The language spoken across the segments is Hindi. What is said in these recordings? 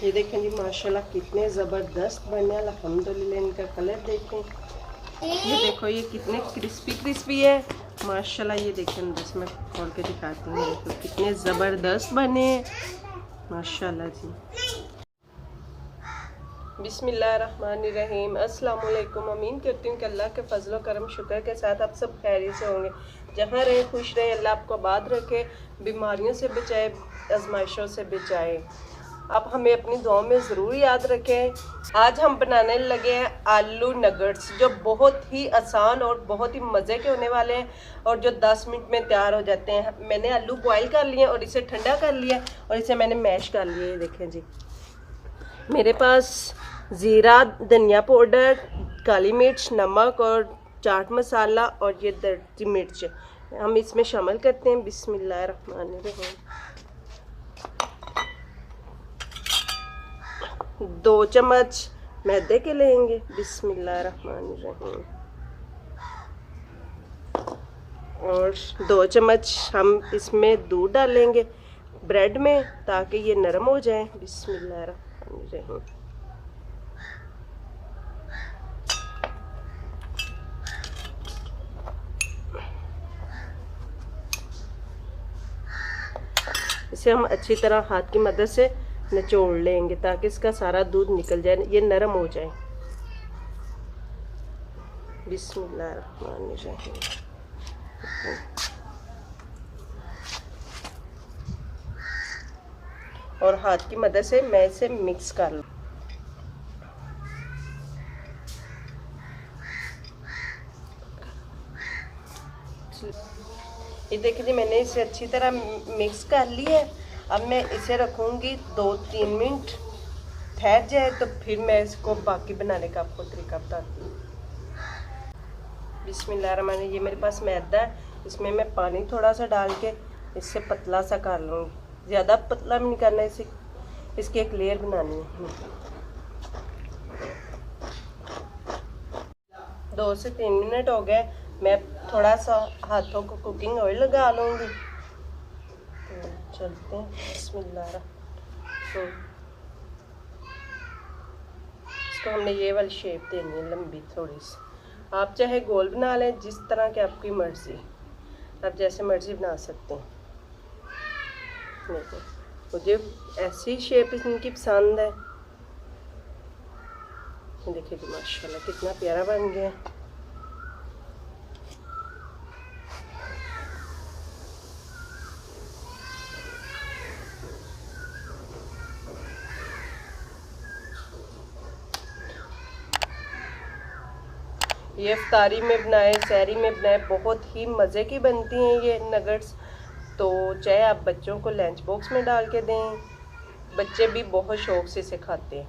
ये देखें जी माशाल्लाह कितने ज़बरदस्त बने अल्हम्दुलिल्लाह। इनका कलर देखें, ये देखो ये कितने क्रिस्पी क्रिस्पी है माशाल्लाह। ये देखें अंदर से मैं खोल के दिखाती हूँ, देखो कितने ज़बरदस्त बने हैं माशाल्लाह जी। बिस्मिल्लाहिर्रहमानिर्रहीम। अस्सलाम वालेकुम। उम्मीद करती हूँ कि अल्लाह के फजल करम शुक्र के साथ आप सब खैरियत से होंगे। जहाँ रहे खुश रहे, अल्लाह आपको आबाद रखे, बीमारियों से बचाए, आजमाइशों से बचाए। आप हमें अपनी दुआओं में ज़रूर याद रखें। आज हम बनाने लगे हैं आलू नगेट्स, जो बहुत ही आसान और बहुत ही मज़े के होने वाले हैं और जो 10 मिनट में तैयार हो जाते हैं। मैंने आलू बॉयल कर लिए और इसे ठंडा कर लिया और इसे मैंने मैश कर लिया। ये देखें जी, मेरे पास ज़ीरा, धनिया पाउडर, काली मिर्च, नमक और चाट मसाला और ये दर्जी मिर्च हम इसमें शामिल करते हैं। बिस्मिल्लाहिर्रहमानिर्रहीम। 2 चम्मच मैदे के लेंगे। बिस्मिल्लाहिर्रहमानिर्रहीम। और 2 चम्मच हम इसमें दूध डालेंगे ब्रेड में, ताकि ये नरम हो जाए। बिस्मिल्लाहिर्रहमानिर्रहीम। इसे हम अच्छी तरह हाथ की मदद से निचोड़ लेंगे ताकि इसका सारा दूध निकल जाए, ये नरम हो जाए। बिस्मिल्लाहिर्रहमानिर्रहीम। और हाथ की मदद से मैं इसे मिक्स कर लूँ। ये देखिए जी, मैंने इसे अच्छी तरह मिक्स कर लिया है। अब मैं इसे रखूँगी 2-3 मिनट, ठहर जाए तो फिर मैं इसको बाकी बनाने का आपको तरीका बताती हूँ। बिस्मिल्लाहिर्रहमानिर्रहीम। ये मेरे पास मैदा है, इसमें मैं पानी थोड़ा सा डाल के इससे पतला सा कर लूँगी। ज़्यादा पतला भी नहीं करना, इसे इसकी एक लेयर बनानी है। 2 से 3 मिनट हो गए। मैं थोड़ा सा हाथों को कुकिंग ऑयल लगा लूँगी। तो चलते हैं। बिस्मिल्लाह। तो इसको हमने ये वाली शेप देनी है, लंबी थोड़ी सी। आप चाहे गोल बना लें, जिस तरह की आपकी मर्ज़ी, आप जैसे मर्ज़ी बना सकते हैं। मुझे ऐसी शेप इनकी पसंद है। देखिए जी माशाल्लाह कितना प्यारा बन गया है। ये इफ्तारी में बनाए, सहरी में बनाए, बहुत ही मज़े की बनती हैं ये नगेट्स। तो चाहे आप बच्चों को लंच बॉक्स में डाल के दें, बच्चे भी बहुत शौक़ से इसे खाते हैं।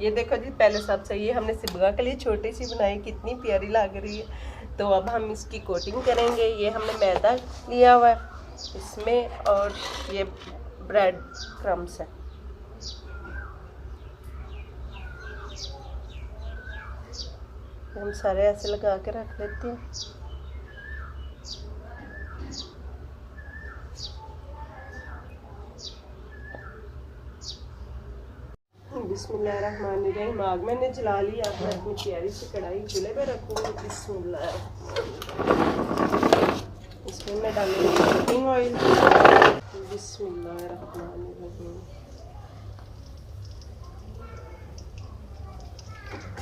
ये देखो जी, पहले सब सही है, हमने सिबगा के लिए छोटी सी बनाई, कितनी प्यारी लग रही है। तो अब हम इसकी कोटिंग करेंगे। ये हमने मैदा लिया हुआ है इसमें, और ये ब्रेड क्रम्स है। हम सारे ऐसे लगा के रख लेते हैं। बिस्मिल्लाहिर्रहमानिर्रहीम। आग मैंने जला लिया। अब मैं अपनी प्यारी सी कढ़ाई चूल्हे पे रखूँगी। बिस्मिल्लाह। इसमें मैं डालूँगी कुकिंग ऑयल। बिस्मिल्लाहिर्रहमानिर्रहीम।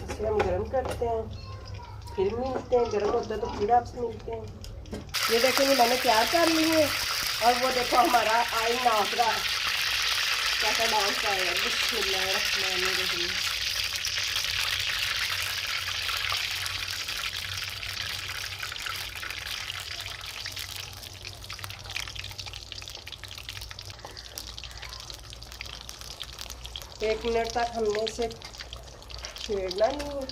इसे हम गर्म करते हैं, फिर मिलते हैं। गर्म होता है तो फिर आपसे मिलते हैं। ये देखेंगे मैंने तैयार कर ली है, और वो देखो हमारा आई नाक रहा कैसा डांस आएगा। बिस्मिल्लाहिर्रहमानिर्रहीम। 1 मिनट तक हमने इसे छेड़ना नहीं है।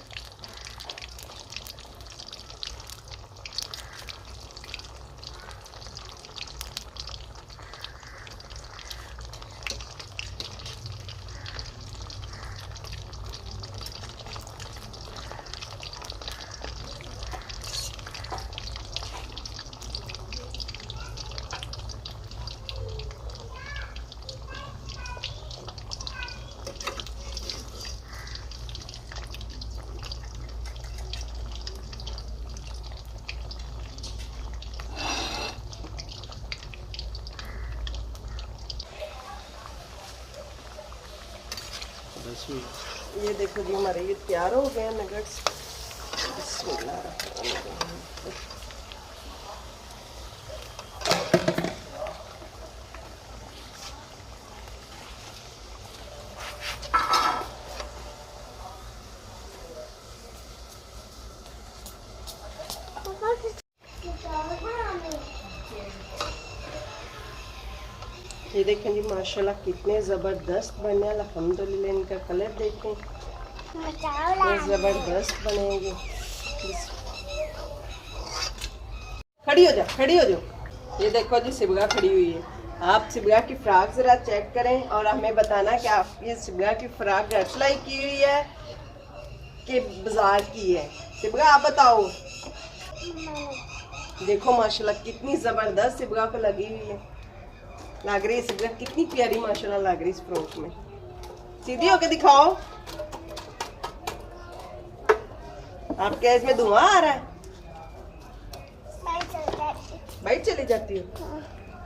ये देखो जी हमारे ये तैयार हो गए हैं नगेट्स। ये देखें जी माशाल्लाह कितने ज़बरदस्त बने। अल्हम्दुलिल्लाह इनका कलर देखें, ये ज़बरदस्त बनेंगे। खड़ी हो जाओ, खड़ी हो जाओ। ये देखो जी सिबगा खड़ी हुई है। आप सिबगा की फ्राक ज़रा चेक करें और हमें बताना कि आप ये सिबगा की फ्राक घर सिलाई की हुई है कि बाजार की है। सिबगा आप बताओ। देखो माशाल्लाह कितनी ज़बरदस्त सिबगा को लगी हुई है, लग रही है सिबगा कितनी प्यारी माशाल्लाह लग रही है इस फ्रॉक में। सीधी होके दिखाओ। आपके इसमें धुआं आ रहा है? बाइट चली जाती हो।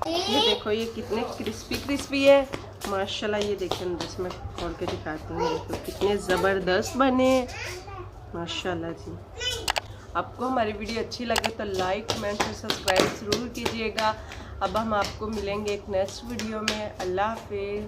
ये देखो ये कितने क्रिस्पी क्रिस्पी है माशाल्लाह। ये देखो अंदर से मैं खोल के दिखाती हूँ, देखो कितने ज़बरदस्त बने माशाल्लाह जी। आपको हमारी वीडियो अच्छी लगे तो लाइक कमेंट और सब्सक्राइब ज़रूर कीजिएगा। अब हम आपको मिलेंगे एक नेक्स्ट वीडियो में। अल्लाह हाफिज़।